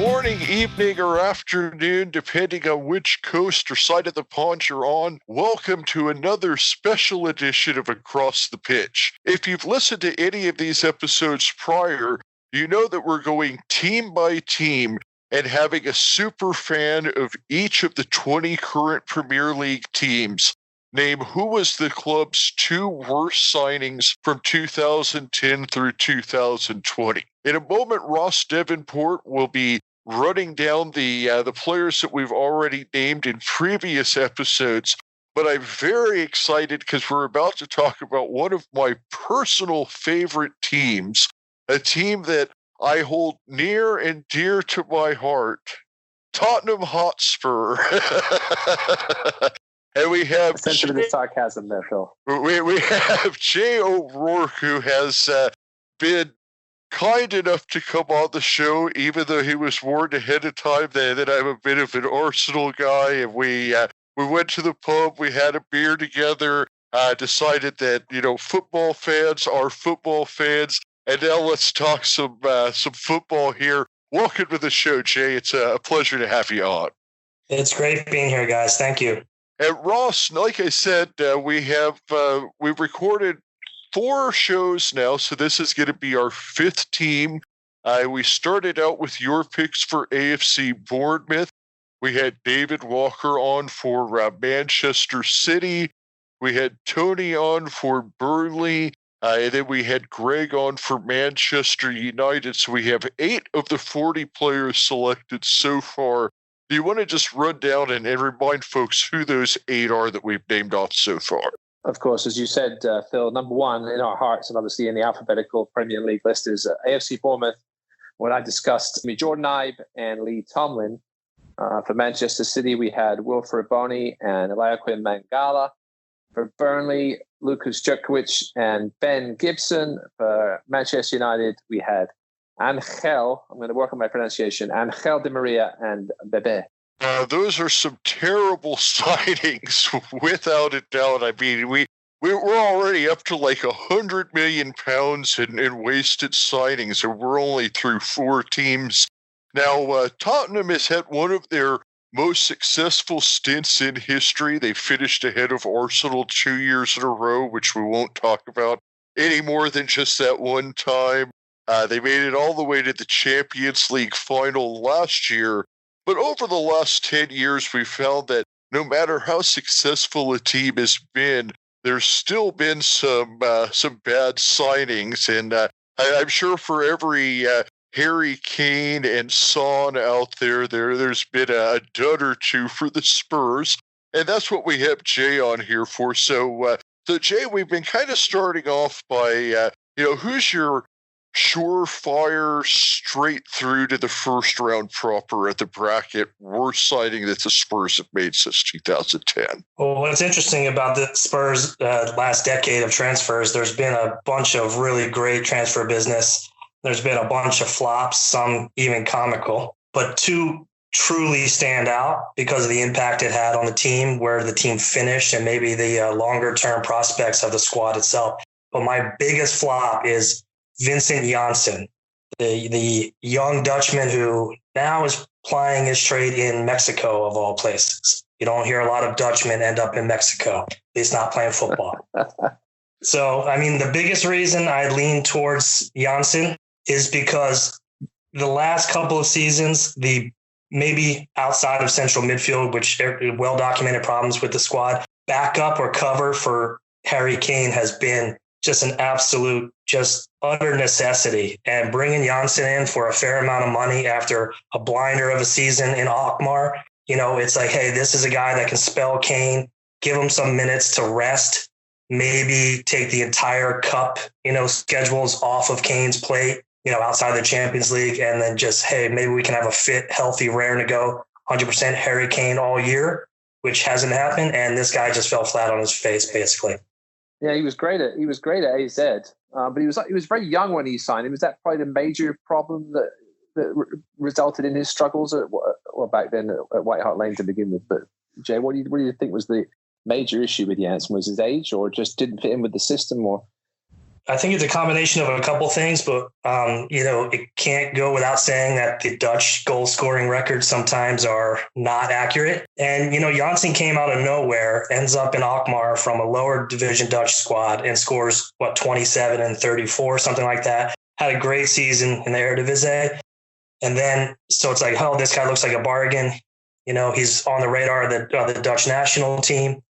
morning, evening, or afternoon, depending on which coast or side of the pond you're on. Welcome to another special edition of Across the Pitch. If you've listened to any of these episodes prior, you know that we're going team by team and having a super fan of each of the 20 current Premier League teams name who was the club's two worst signings from 2010 through 2020. In a moment, Ross Davenport will be running down the players that we've already named in previous episodes, but I'm very excited because we're about to talk about one of my personal favorite teams, a team that I hold near and dear to my heart, Tottenham Hotspur. And we have sensitive to sarcasm there, Phil. We have Jay O'Rourke, who has been kind enough to come on the show, even though he was warned ahead of time that I'm a bit of an Arsenal guy. And we went to the pub, we had a beer together, decided that football fans are football fans, and now let's talk some football here. Welcome to the show, Jay. It's a pleasure to have you on. It's great being here, guys. Thank you. And Ross, like I said, we've recorded 4 shows now, so this is going to be our 5th team. We started out with your picks for AFC Bournemouth. We had David Walker on for Manchester City. We had Tony on for Burnley. And then we had Greg on for Manchester United. So we have 8 of the 40 players selected so far. Do you want to just run down and remind folks who those 8 are that we've named off so far? Of course, as you said, Phil, number 1 in our hearts and obviously in the alphabetical Premier League list is AFC Bournemouth, when I discussed Jordan Ibe and Lee Tomlin. For Manchester City, we had Wilfred Boney and Eliaquim Mangala. For Burnley, Lucas Djukovic and Ben Gibson. For Manchester United, we had Angel, I'm going to work on my pronunciation, Angel Di Maria and Bebe. Those are some terrible signings, without a doubt. I mean, we're already up to like £100 million in wasted signings, and we're only through 4 teams. Now, Tottenham has had one of their most successful stints in history. They finished ahead of Arsenal 2 years in a row, which we won't talk about any more than just that one time. They made it all the way to the Champions League final last year. But over the last 10 years, we found that no matter how successful a team has been, there's still been some bad signings. And I'm sure for every Harry Kane and Son out there's been a dud or two for the Spurs. And that's what we have Jay on here for. So Jay, we've been kind of starting off by, who's your surefire straight through to the first round proper at the bracket worst signing that the Spurs have made since 2010? Well, what's interesting about the Spurs last decade of transfers, there's been a bunch of really great transfer business. There's been a bunch of flops, some even comical, but 2 truly stand out because of the impact it had on the team, where the team finished, and maybe the longer term prospects of the squad itself. But my biggest flop is Vincent Janssen, the young Dutchman who now is plying his trade in Mexico, of all places. You don't hear a lot of Dutchmen end up in Mexico, at least not playing football. So, I mean, the biggest reason I lean towards Janssen is because the last couple of seasons, the maybe outside of central midfield, which well-documented problems with the squad, backup or cover for Harry Kane has been just an absolute, just utter necessity. And bringing Janssen in for a fair amount of money after a blinder of a season in Alkmaar, it's like, hey, this is a guy that can spell Kane, give him some minutes to rest, maybe take the entire cup, schedules off of Kane's plate, outside the Champions League, and then just, hey, maybe we can have a fit, healthy, rare to go 100% Harry Kane all year, which hasn't happened. And this guy just fell flat on his face, basically. Yeah, he was great at AZ, but he was very young when he signed. Was that probably the major problem that resulted in his struggles back then at White Hart Lane to begin with? But Jay, what do you think was the major issue with Janssen? Was his age, or just didn't fit in with the system, or I think it's a combination of a couple things, but it can't go without saying that the Dutch goal scoring records sometimes are not accurate. And Janssen came out of nowhere, ends up in Alkmaar from a lower division Dutch squad, and scores 27 and 34, something like that. Had a great season in the Eredivisie, and then so it's like, oh, this guy looks like a bargain. He's on the radar of the Dutch national team.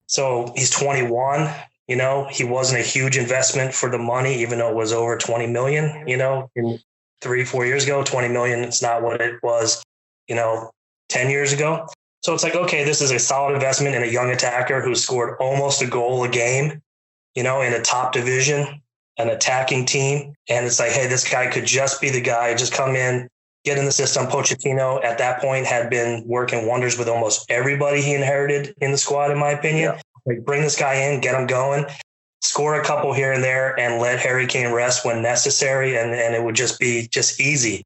So he's 21. He wasn't a huge investment for the money, even though it was over 20 million, in 3-4 years ago. 20 million, it's not what it was, 10 years ago. So it's like, okay, this is a solid investment in a young attacker who scored almost a goal a game, in a top division, an attacking team. And it's like, hey, this guy could just be the guy, just come in, get in the system. Pochettino at that point had been working wonders with almost everybody he inherited in the squad, in my opinion. Yeah. Like, bring this guy in, get him going, score a couple here and there, and let Harry Kane rest when necessary, and it would just be easy.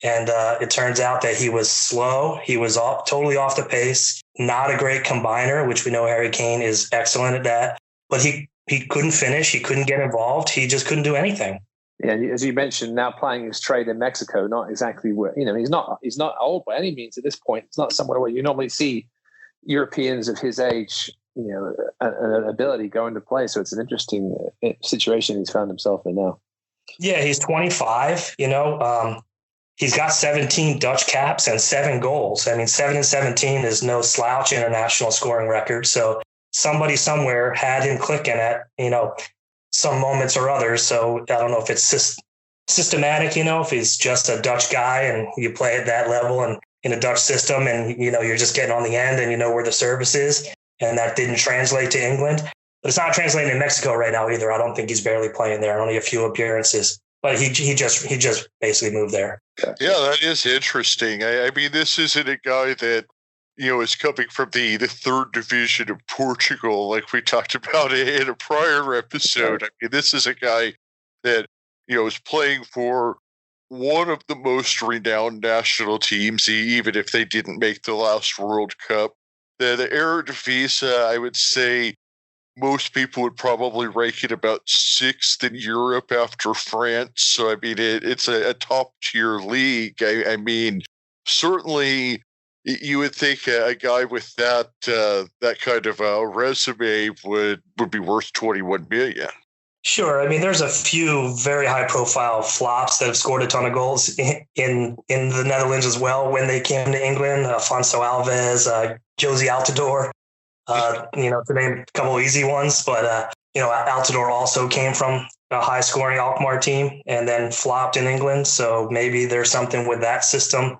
And it turns out that he was slow. He was totally off the pace, not a great combiner, which we know Harry Kane is excellent at that. But he couldn't finish. He couldn't get involved. He just couldn't do anything. Yeah, as you mentioned, now playing his trade in Mexico, not exactly where, he's not old by any means at this point. It's not somewhere where you normally see Europeans of his age, an ability going to play. So it's an interesting situation he's found himself in now. Yeah, he's 25, he's got 17 Dutch caps and 7 goals. I mean, 7 and 17 is no slouch international scoring record. So somebody somewhere had him clicking at, some moments or others. So I don't know if it's systematic, if he's just a Dutch guy and you play at that level and in a Dutch system and, you're just getting on the end and where the service is. And that didn't translate to England. But it's not translating in Mexico right now either. I don't think he's barely playing there, only a few appearances. But he just basically moved there. Yeah, that is interesting. I mean, this isn't a guy that, is coming from the third division of Portugal, like we talked about in a prior episode. I mean, this is a guy that, is playing for one of the most renowned national teams, even if they didn't make the last World Cup. The Eredivisie, I would say most people would probably rank it about 6th in Europe after France. So, I mean, it's a top-tier league. I mean, certainly you would think a guy with that kind of a resume would be worth 21 million. Sure. I mean, there's a few very high-profile flops that have scored a ton of goals in the Netherlands as well when they came to England. Afonso Alves, Josie Altidore, to name a couple of easy ones. But, Altidore also came from a high-scoring Alkmaar team and then flopped in England. So maybe there's something with that system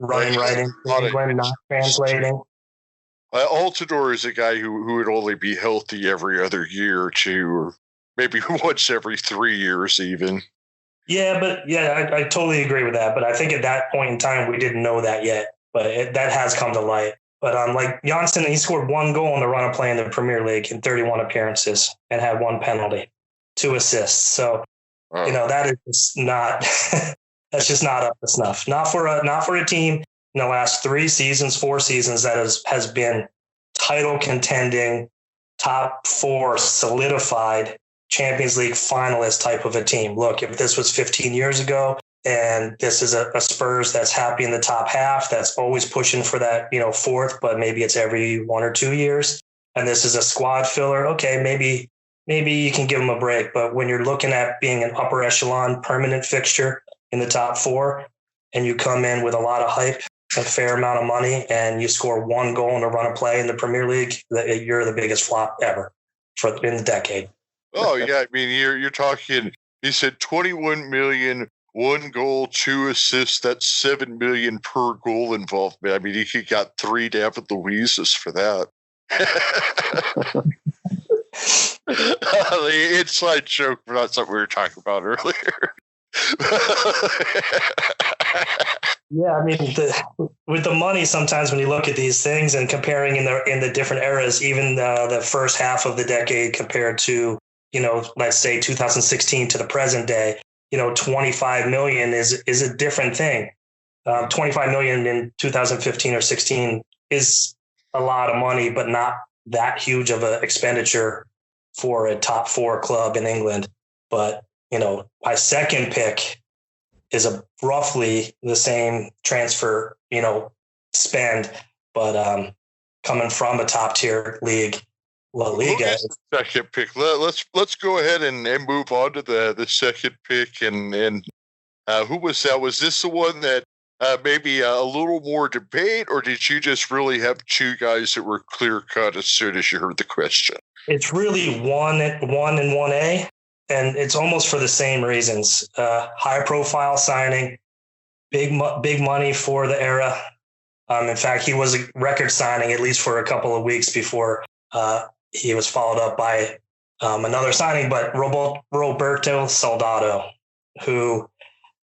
running right into England, not translating. Altidore is a guy who would only be healthy every other year or two, or maybe once every 3 years even. Yeah, but I totally agree with that. But I think at that point in time, we didn't know that yet. But that has come to light. But like Janssen, he scored 1 goal in the run of play in the Premier League in 31 appearances and had 1 penalty, 2 assists. So, that is just not that's just not up to snuff. Not for a team in the last 4 seasons that has been title contending, top 4 solidified Champions League finalist type of a team. Look, if this was 15 years ago and this is a Spurs that's happy in the top half, that's always pushing for that, 4th, but maybe it's every 1 or 2 years. And this is a squad filler. Okay, maybe you can give them a break. But when you're looking at being an upper echelon permanent fixture in the top 4 and you come in with a lot of hype, a fair amount of money, and you score 1 goal in a run of play in the Premier League, you're the biggest flop ever in the decade. Oh, yeah. I mean, you're talking, he said 21 million, 1 goal, 2 assists. That's 7 million per goal involvement. I mean, he got 3 David Luiz's for that. The inside joke, but not something we were talking about earlier. Yeah, I mean, with the money, sometimes when you look at these things and comparing in the different eras, even the first half of the decade compared to, let's say 2016 to the present day, 25 million is a different thing. 25 million in 2015 or 16 is a lot of money, but not that huge of an expenditure for a top 4 club in England. But, my second pick is roughly the same transfer, spend, but coming from a top tier league, La Liga. Who is the second pick? Let's go ahead and move on to the second pick. And who was that? Was this the one that maybe a little more debate, or did you just really have two guys that were clear cut as soon as you heard the question? It's really one and 1A, and it's almost for the same reasons. High profile signing, big money for the era. In fact, he was a record signing, at least for a couple of weeks before he was followed up by another signing, but Roberto Soldado, who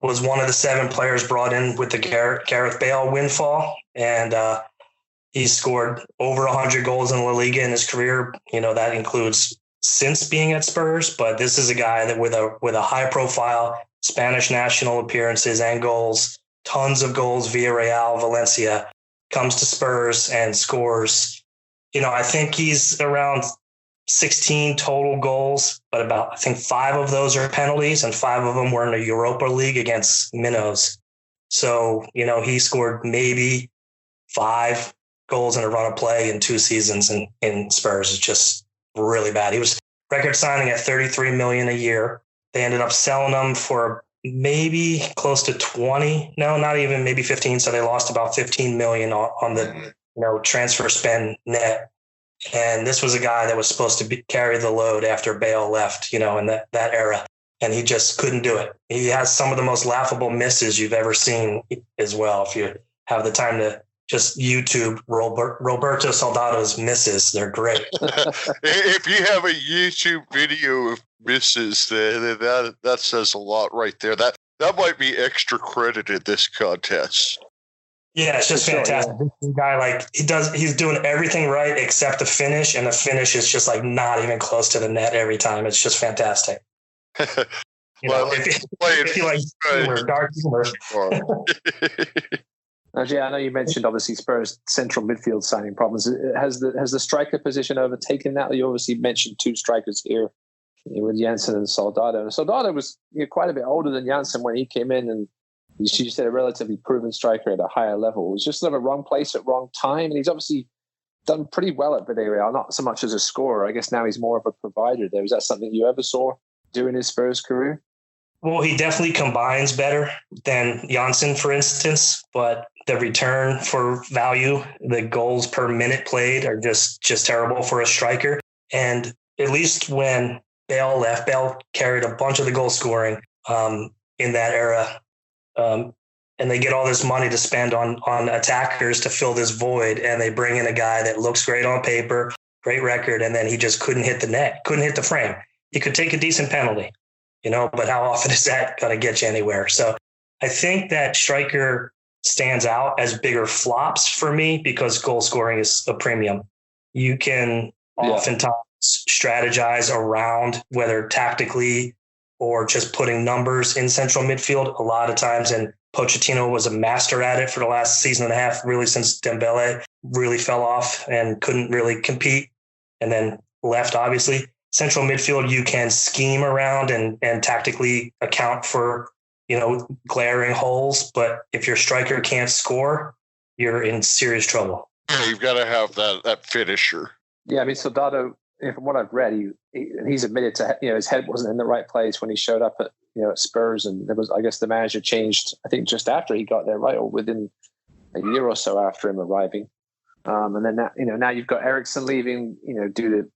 was one of the 7 players brought in with the Gareth Bale windfall. And he scored over 100 goals in La Liga in his career. That includes since being at Spurs, but this is a guy that with a high profile Spanish national appearances and goals, tons of goals via Real Valencia, comes to Spurs and scores. I think he's around 16 total goals, but about, I think 5 of those are penalties, and 5 of them were in the Europa League against Minnows. So, he scored maybe 5 goals in a run of play in 2 seasons in Spurs. It's just really bad. He was record signing at $33 million a year. They ended up selling him for maybe close to 20. No, not even, maybe 15. So they lost about $15 million on the transfer spend net. And this was a guy that was supposed to carry the load after Bale left, in that era. And he just couldn't do it. He has some of the most laughable misses you've ever seen as well. If you have the time to just YouTube Roberto Soldado's misses, they're great. If you have a YouTube video of misses, that says a lot right there. That might be extra credit in this contest. Yeah, it's just fantastic. Yeah. This guy, he's doing everything right except the finish, and the finish is just not even close to the net every time. It's just fantastic. If you like humor, dark humor. Jay, I know you mentioned obviously Spurs' central midfield signing problems. Has the striker position overtaken that? You obviously mentioned 2 strikers here with Janssen and Soldado. And Soldado was quite a bit older than Janssen when he came in, and you said a relatively proven striker at a higher level. It was just sort of a wrong place at wrong time. And he's obviously done pretty well at Villarreal, not so much as a scorer. I guess now he's more of a provider there. Is that something you ever saw during his Spurs career? Well, he definitely combines better than Janssen, for instance, but the return for value, the goals per minute played are just terrible for a striker. And at least when Bale left, Bale carried a bunch of the goal scoring in that era. And they get all this money to spend on attackers to fill this void. And they bring in a guy that looks great on paper, great record. And then he just couldn't hit the net, couldn't hit the frame. He could take a decent penalty, but how often is that going to get you anywhere? So I think that striker stands out as bigger flops for me because goal scoring is a premium. You can oftentimes strategize around whether tactically or just putting numbers in central midfield a lot of times. And Pochettino was a master at it for the last season and a half, really since Dembele really fell off and couldn't really compete and then left, obviously. Central midfield, you can scheme around and tactically account for, glaring holes. But if your striker can't score, you're in serious trouble. Yeah, you've got to have that finisher. Yeah, I mean, Soldado, from what I've read, he's admitted to, his head wasn't in the right place when he showed up at Spurs. And there was, I guess the manager changed, I think just after he got there, right? Or within a year or so after him arriving. And then, now you've got Eriksson leaving, due to,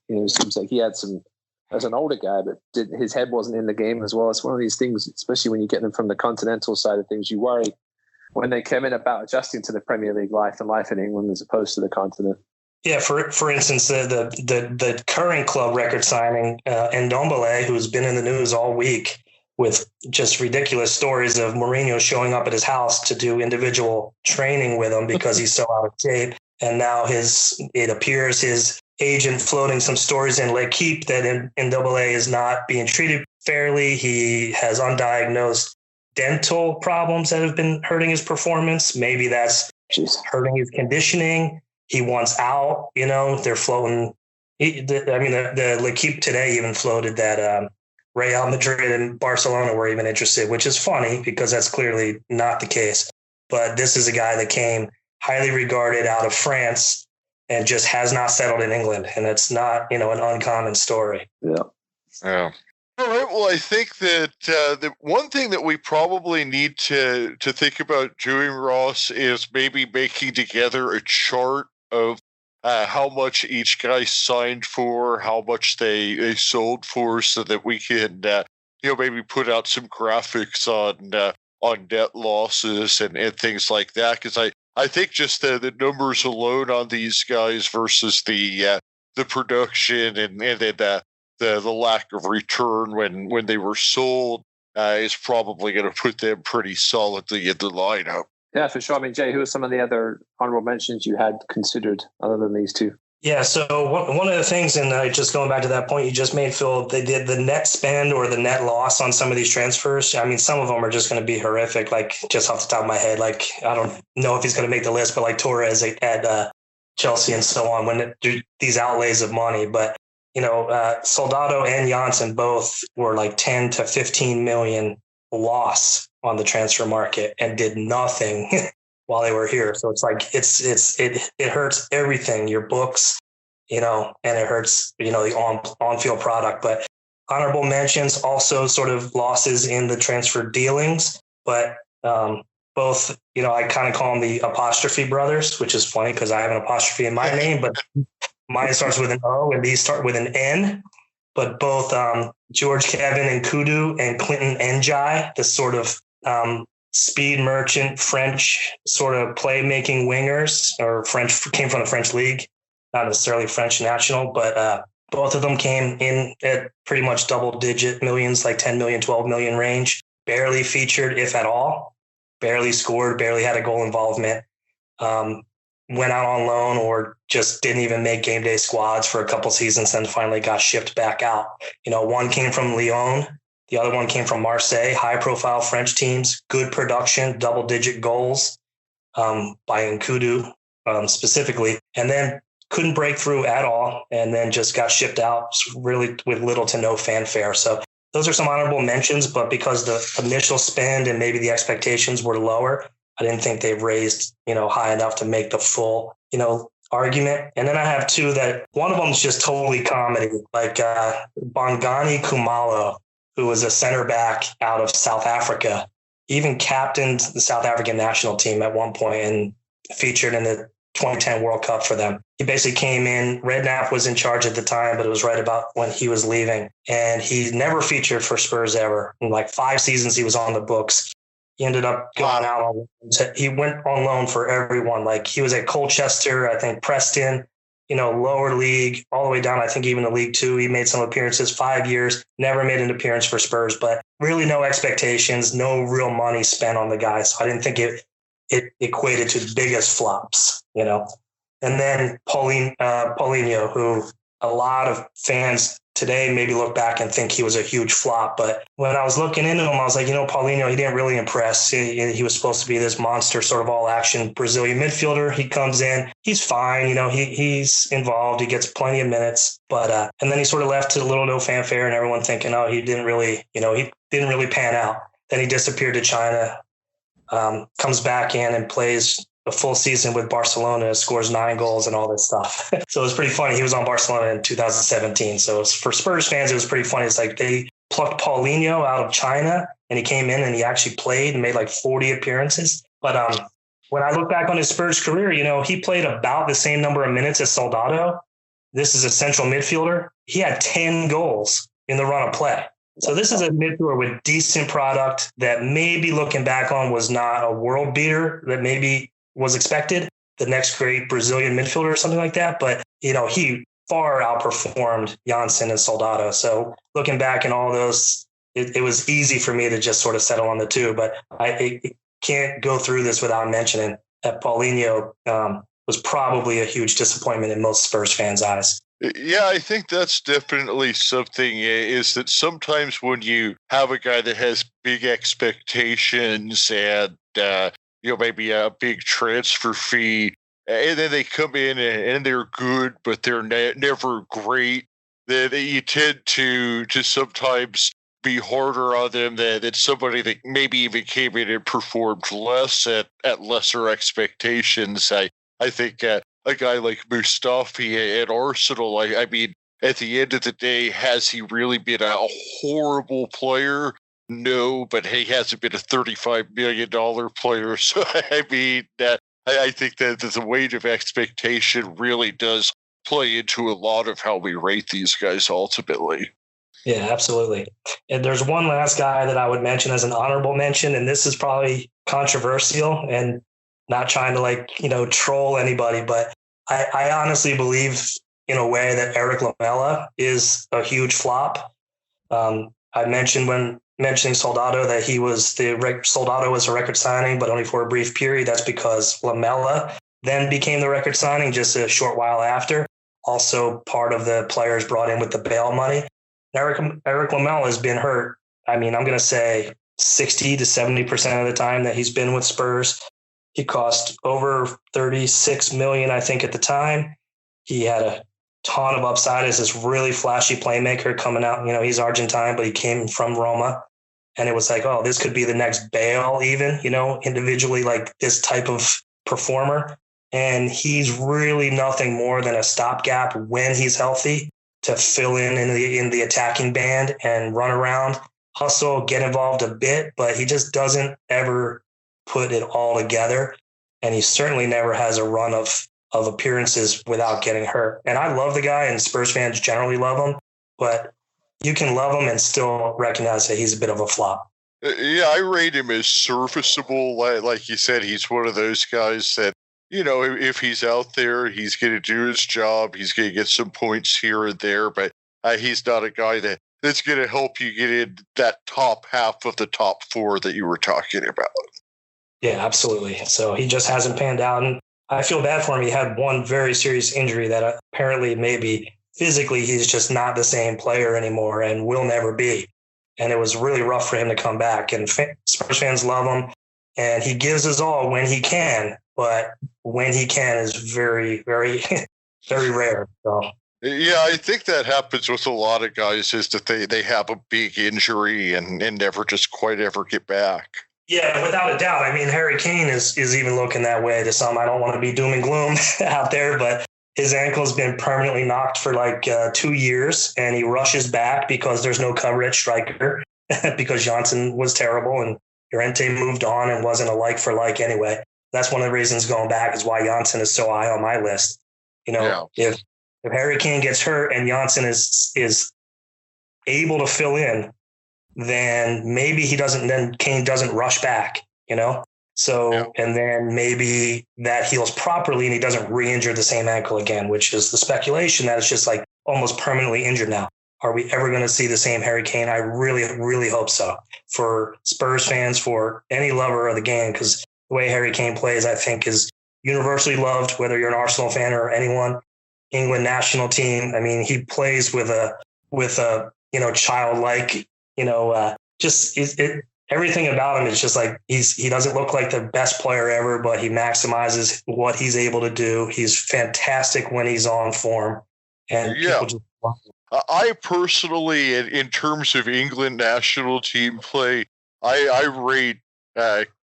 it seems like he had some, as an older guy, but his head wasn't in the game as well. It's one of these things, especially when you get them from the continental side of things, you worry when they come in about adjusting to the Premier League life and life in England as opposed to the continent. Yeah, for instance, the current club record signing, Ndombele, who's been in the news all week with just ridiculous stories of Mourinho showing up at his house to do individual training with him because he's so out of shape. And now it appears his agent floating some stories in L'Equipe that Ndombele is not being treated fairly. He has undiagnosed dental problems that have been hurting his performance. Maybe that's hurting his conditioning. He wants out, they're floating. The L'Equipe today even floated that Real Madrid and Barcelona were even interested, which is funny because that's clearly not the case. But this is a guy that came highly regarded out of France and just has not settled in England. And it's not, an uncommon story. Yeah. Yeah. All right. Well, I think that the one thing that we probably need to think about doing, Ross, is maybe making together a chart of how much each guy signed for, how much they sold for, so that we can maybe put out some graphics on net losses and things like that. Because I think just the numbers alone on these guys versus the production and then the lack of return when they were sold is probably going to put them pretty solidly in the lineup. Yeah, for sure. I mean, Jay, who are some of the other honorable mentions you had considered other than these two? Yeah, so one of the things, and just going back to that point you just made, Phil, they did the net spend or the net loss on some of these transfers. I mean, some of them are just going to be horrific, like just off the top of my head. Like, I don't know if he's going to make the list, but like Torres at Chelsea and so on, when these outlays of money. But, Soldado and Janssen both were like 10 to 15 million loss on the transfer market and did nothing while they were here. So it's like it hurts everything, your books, and it hurts, the on-field product. But honorable mentions also sort of losses in the transfer dealings, but both, I kind of call them the apostrophe brothers, which is funny because I have an apostrophe in my name, but mine starts with an O and these start with an N. But both George Kevin and Kudu and Clinton Njai, this sort of speed merchant French sort of playmaking wingers, or came from the French league, not necessarily French national, but both of them came in at pretty much double-digit millions, like 10 million, 12 million range. Barely featured, if at all. Barely scored, barely had a goal involvement. Went out on loan or just didn't even make game day squads for a couple seasons, then finally got shipped back out. One came from Lyon. The other one came from Marseille, high-profile French teams, good production, double-digit goals by Nkudu specifically, and then couldn't break through at all, and then just got shipped out really with little to no fanfare. So those are some honorable mentions, but because the initial spend and maybe the expectations were lower, I didn't think they raised, high enough to make the full, argument. And then I have two that one of them is just totally comedy, like Bongani Kumalo, who was a center back out of South Africa, even captained the South African national team at one point and featured in the 2010 World Cup for them. He basically came in, Redknapp was in charge at the time, but it was right about when he was leaving. And he never featured for Spurs ever. In like 5 seasons he was on the books. He ended up going out on loan. He went on loan for everyone. Like he was at Colchester, I think Preston, lower league, all the way down, I think even to League Two. He made some appearances, 5 years, never made an appearance for Spurs, but really no expectations, no real money spent on the guy. So I didn't think it equated to the biggest flops, And then Paulinho, who a lot of fans today maybe look back and think he was a huge flop. But when I was looking into him, I was like, Paulinho, he didn't really impress. He was supposed to be this monster sort of all-action Brazilian midfielder. He comes in, he's fine. He's involved. He gets plenty of minutes. But and then he sort of left to little no fanfare and everyone thinking, he didn't really, he didn't really pan out. Then he disappeared to China, comes back in and plays a full season with Barcelona, scores 9 goals and all this stuff. So it was pretty funny. He was on Barcelona in 2017. So for Spurs fans, it was pretty funny. It's like they plucked Paulinho out of China and he came in and he actually played and made like 40 appearances. But when I look back on his Spurs career, he played about the same number of minutes as Soldado. This is a central midfielder. He had 10 goals in the run of play. So this is a midfielder with decent product that maybe looking back on was not a world beater that maybe was expected, the next great Brazilian midfielder or something like that. But, he far outperformed Janssen and Soldado. So looking back in all those, it was easy for me to just sort of settle on the two. But I can't go through this without mentioning that Paulinho was probably a huge disappointment in most Spurs fans' eyes. Yeah, I think that's definitely something, is that sometimes when you have a guy that has big expectations and, maybe a big transfer fee, and then they come in and they're good, but they're never great, then you tend to sometimes be harder on them than somebody that maybe even came in and performed less at lesser expectations. I think a guy like Mustafi at Arsenal, I mean, at the end of the day, has he really been a horrible player? No, but he hasn't been a $35 million player. So, I mean, I think that the weight of expectation really does play into a lot of how we rate these guys ultimately. Yeah, absolutely. And there's one last guy that I would mention as an honorable mention, and this is probably controversial and not trying to troll anybody, but I honestly believe in a way that Eric Lamela is a huge flop. I mentioned when mentioning Soldado that Soldado was a record signing, but only for a brief period. That's because Lamela then became the record signing just a short while after. Also part of the players brought in with the bail money. Eric Lamela has been hurt. I mean, I'm going to say 60 to 70% of the time that he's been with Spurs. He cost over $36 million, I think, at the time. He had a ton of upside as this really flashy playmaker coming out. You know, he's Argentine, but he came from Roma. And it was like, oh, this could be the next Bale even, individually, like this type of performer. And he's really nothing more than a stopgap when he's healthy to fill in the attacking band and run around, hustle, get involved a bit, but he just doesn't ever put it all together. And he certainly never has a run of appearances without getting hurt. And I love the guy, and Spurs fans generally love him, but you can love him and still recognize that he's a bit of a flop. Yeah, I rate him as serviceable. Like you said, he's one of those guys that, if he's out there, he's going to do his job. He's going to get some points here and there, but he's not a guy that's going to help you get in that top half of the top four that you were talking about. Yeah, absolutely. So he just hasn't panned out. And I feel bad for him. He had one very serious injury that apparently maybe physically he's just not the same player anymore and will never be. And it was really rough for him to come back. And Spurs fans love him. And he gives his all when he can, but when he can is very, very, very rare. So. Yeah, I think that happens with a lot of guys is that they have a big injury and never just quite ever get back. Yeah, without a doubt. I mean, Harry Kane is even looking that way to some. I don't want to be doom and gloom out there, but his ankle's been permanently knocked for 2 years, and he rushes back because there's no coverage striker because Johnson was terrible and Llorente moved on and wasn't a like for like anyway. That's one of the reasons going back is why Johnson is so high on my list. If Harry Kane gets hurt and Johnson is able to fill in, then maybe Kane doesn't rush back, So, and then maybe that heals properly and he doesn't re-injure the same ankle again, which is the speculation that it's just almost permanently injured now. Are we ever going to see the same Harry Kane? I really, really hope so for Spurs fans, for any lover of the game, because the way Harry Kane plays, I think, is universally loved, whether you're an Arsenal fan or anyone. England national team. I mean, he plays with a childlike, everything about him is just he doesn't look like the best player ever, but he maximizes what he's able to do. He's fantastic when he's on form. And yeah. I personally, in terms of England national team play, I rate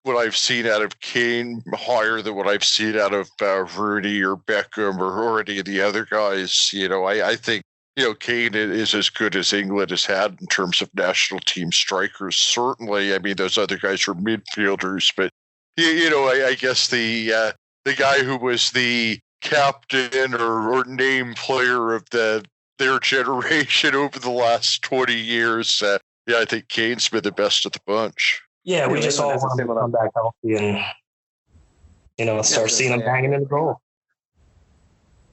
what I've seen out of Kane higher than what I've seen out of Rooney or Beckham or any of the other guys. I think Kane is as good as England has had in terms of national team strikers. Certainly, I mean those other guys are midfielders, but I guess the guy who was the captain or named player of their generation over the last 20 years. I think Kane's been the best of the bunch. Yeah, we just all want him to come back healthy and start seeing him banging in the goal.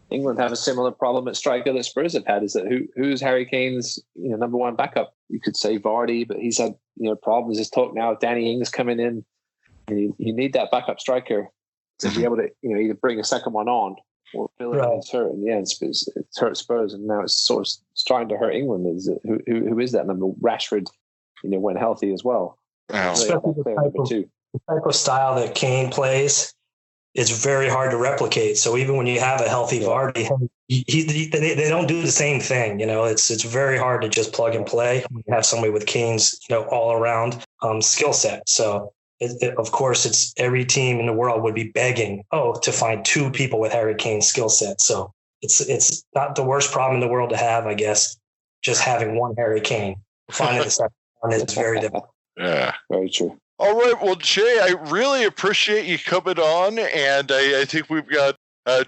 England have a similar problem at striker that Spurs have had. Is that who's Harry Kane's number one backup? You could say Vardy, but he's had problems. There's talk now of Danny Ings coming in. And you need that backup striker to be able to either bring a second one on or fill in when it's hurt. And yeah, it's hurt Spurs, and now it's sort of starting to hurt England. Is it, who is that number? Rashford, when healthy as well. Especially the type of style that Kane plays. it's very hard to replicate. So even when you have a healthy Vardy, they don't do the same thing. It's very hard to just plug and play. You have somebody with Kane's, all around skill set. So of course, it's every team in the world would be begging, to find two people with Harry Kane's skill set. So it's not the worst problem in the world to have, I guess. Just having one Harry Kane. Finding the second one is very difficult. Yeah, very true. All right. Well, Jay, I really appreciate you coming on, and I think we've got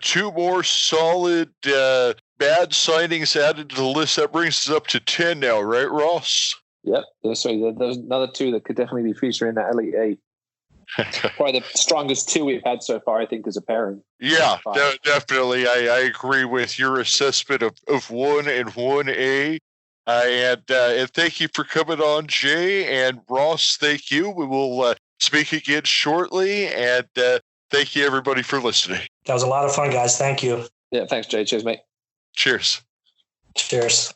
two more solid bad signings added to the list. That brings us up to 10 now, right, Ross? Yep. Sorry, there's another two that could definitely be featured in that Elite Eight. Probably the strongest two we've had so far, I think, as a pairing. Yeah, definitely. I agree with your assessment of 1 and 1A. And thank you for coming on, Jay, and Ross. Thank you. We will speak again shortly, and thank you, everybody, for listening. That was a lot of fun, guys. Thank you. Yeah, thanks, Jay. Cheers, mate. Cheers. Cheers.